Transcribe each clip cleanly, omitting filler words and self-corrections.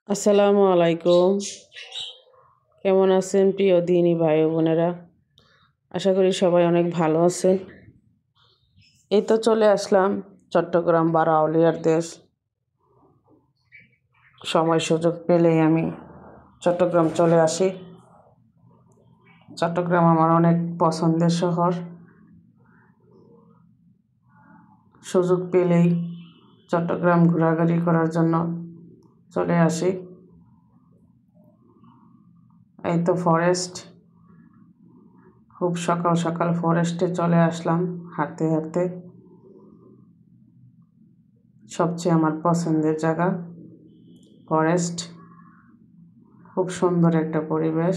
আসসালামু আলাইকুম। কেমন আছেন প্রিয় দিনী ভাই ও বোনেরা? আশা করি সবাই অনেক ভালো আছেন। এই তো চলে আসলাম চট্টগ্রাম বারো আউলিয়ার দেশ। সময় সুযোগ পেলেই আমি চট্টগ্রাম চলে আসি। চট্টগ্রাম আমার অনেক পছন্দের শহর। সুযোগ পেলেই চট্টগ্রাম ঘোরাঘুরি করার জন্য চলে আসি। এই তো ফরেস্ট, খুব সকাল সকাল ফরেস্টে চলে আসলাম হাঁটতে হাঁটতে। সবচেয়ে আমার পছন্দের জায়গা ফরেস্ট। খুব সুন্দর একটা পরিবেশ,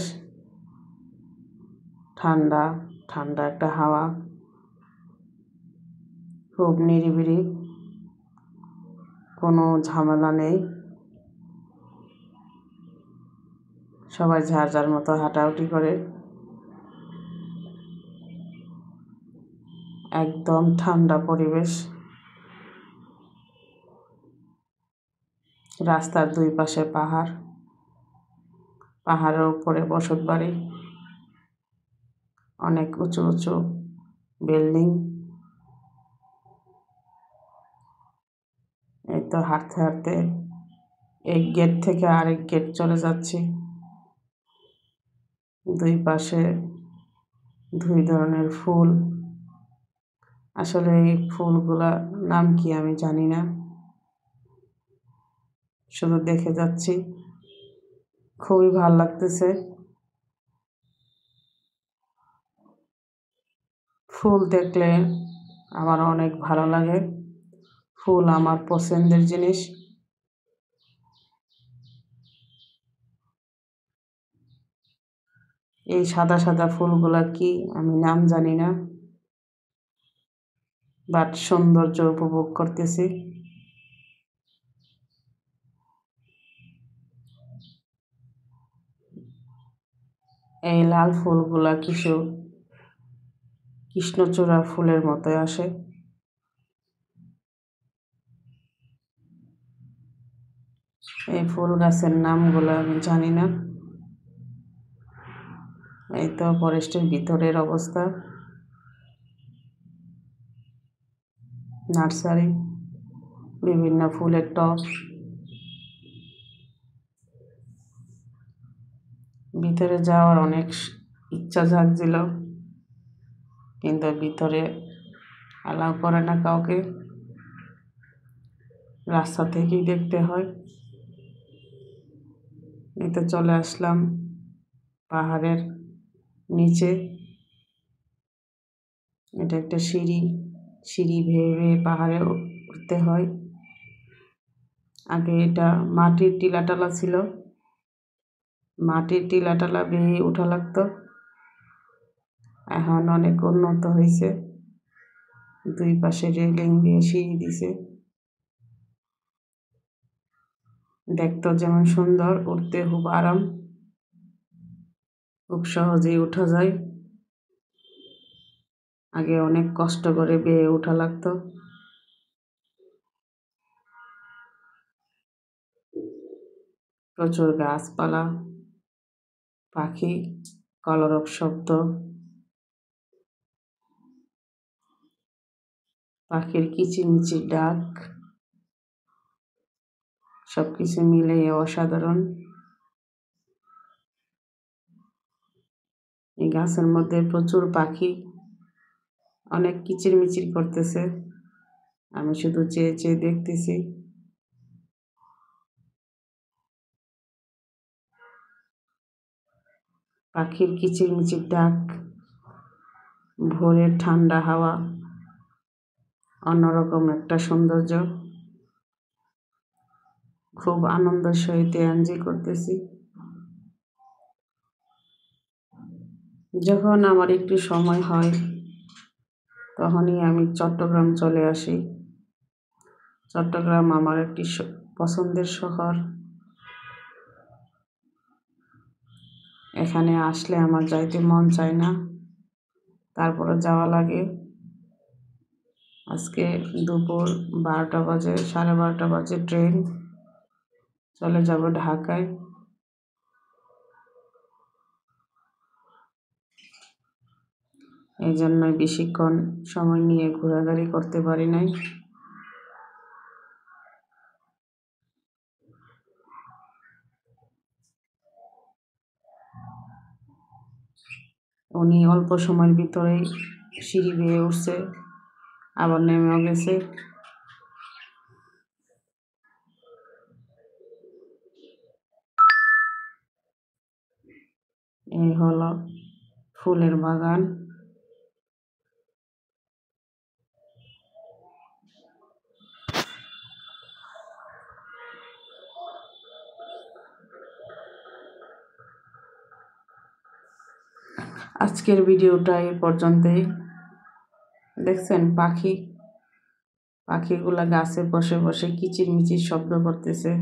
ঠান্ডা ঠান্ডা একটা হাওয়া, খুব নিরিবিলি, কোনো ঝামেলা নেই। সবাই যার যার মতো হাঁটাহুটি করে। একদম ঠান্ডা পরিবেশ। রাস্তার দুই পাশে পাহাড়, পাহাড়ের উপরে বসত বাড়ি, অনেক উঁচু উঁচু বিল্ডিং। এই তো হাঁটতে হাঁটতে এক গেট থেকে আরেক গেট চলে যাচ্ছি। দুই পাশে দুই ধরনের ফুল। আসলে এই ফুলগুলা নাম কি আমি জানি না, শুধু দেখে যাচ্ছি। খুবই ভালো লাগতেছে। ফুল দেখলে আমার অনেক ভালো লাগে। ফুল আমার পছন্দের জিনিস। এই সাদা সাদা ফুলগুলা কি আমি নাম জানি না, বাট সৌন্দর্য উপভোগ করতেছি। এই লাল ফুলগুলা কিছু কৃষ্ণচূড়া ফুলের মতো আসে। এই ফুল গাছের নামগুলো আমি জানি না। এই তো ফরেস্টের ভিতরের অবস্থা। নার্সারি, বিভিন্ন ফুলের টব। ভিতরে যাওয়ার অনেক ইচ্ছা জাগছিল, কিন্তু ভিতরে অ্যালাউ করে না কাউকে, রাস্তা থেকেই দেখতে হয়। এই তো চলে আসলাম পাহাড়ের নিচে। এটা একটা সিঁড়ি, সিঁড়ি বেয়ে বেয়ে পাহাড়ে উঠতে হয়। আগে এটা মাটির টিলাটালা ছিল, মাটির টিলাটালা বেয়ে উঠা লাগতো। এখন অনেক উন্নত হয়েছে, দুই পাশে রেলিং দিয়ে সিঁড়ি দিছে। দেখতেও যেমন সুন্দর, উঠতে খুব আরাম, খুব সহজেই উঠা যায়। আগে অনেক কষ্ট করে বেয়ে উঠা লাগতো। প্রচুর গাছপালা, পাখি, কলরব শব্দ, পাখির কিচিরমিচির ডাক, সবকিছু মিলে অসাধারণ। এই গাছের মধ্যে প্রচুর পাখি, অনেক কিচিরমিচির করতেছে। আমি শুধু চেয়ে চেয়ে দেখতেছি। পাখির কিচিরমিচির ডাক, ভোরের ঠান্ডা হাওয়া, অন্যরকম একটা সৌন্দর্য। খুব আনন্দের সহিত এনজয় করতেছি। যখন আমার একটু সময় হয় তখনই আমি চট্টগ্রাম চলে আসি। চট্টগ্রাম আমার একটি পছন্দের শহর। এখানে আসলে আমার যাইতে মন চায় না, তারপরে যাওয়া লাগে। আজকে দুপুর 12টা বাজে, 12:30 বাজে ট্রেন। চলে যাব ঢাকায়। এই জন্যই বেশিক্ষণ সময় নিয়ে ঘোরাঘুরি করতে পারি নাই। উনি অল্প সময়ের ভিতরেই সিঁড়ি বেয়ে উঠছে, আবার নেমেও গেছে। এই হলো ফুলের বাগান। আজকের ভিডিওটা এই পর্যন্তই। দেখছেন পাখিগুলা গাছে বসে বসে কিচিরমিচির শব্দ করতেছে।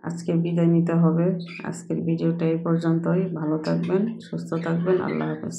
আজকে বিদায় নিতে হবে। আজকের ভিডিওটা এই পর্যন্তই। ভালো থাকবেন, সুস্থ থাকবেন। আল্লাহ হাফেজ।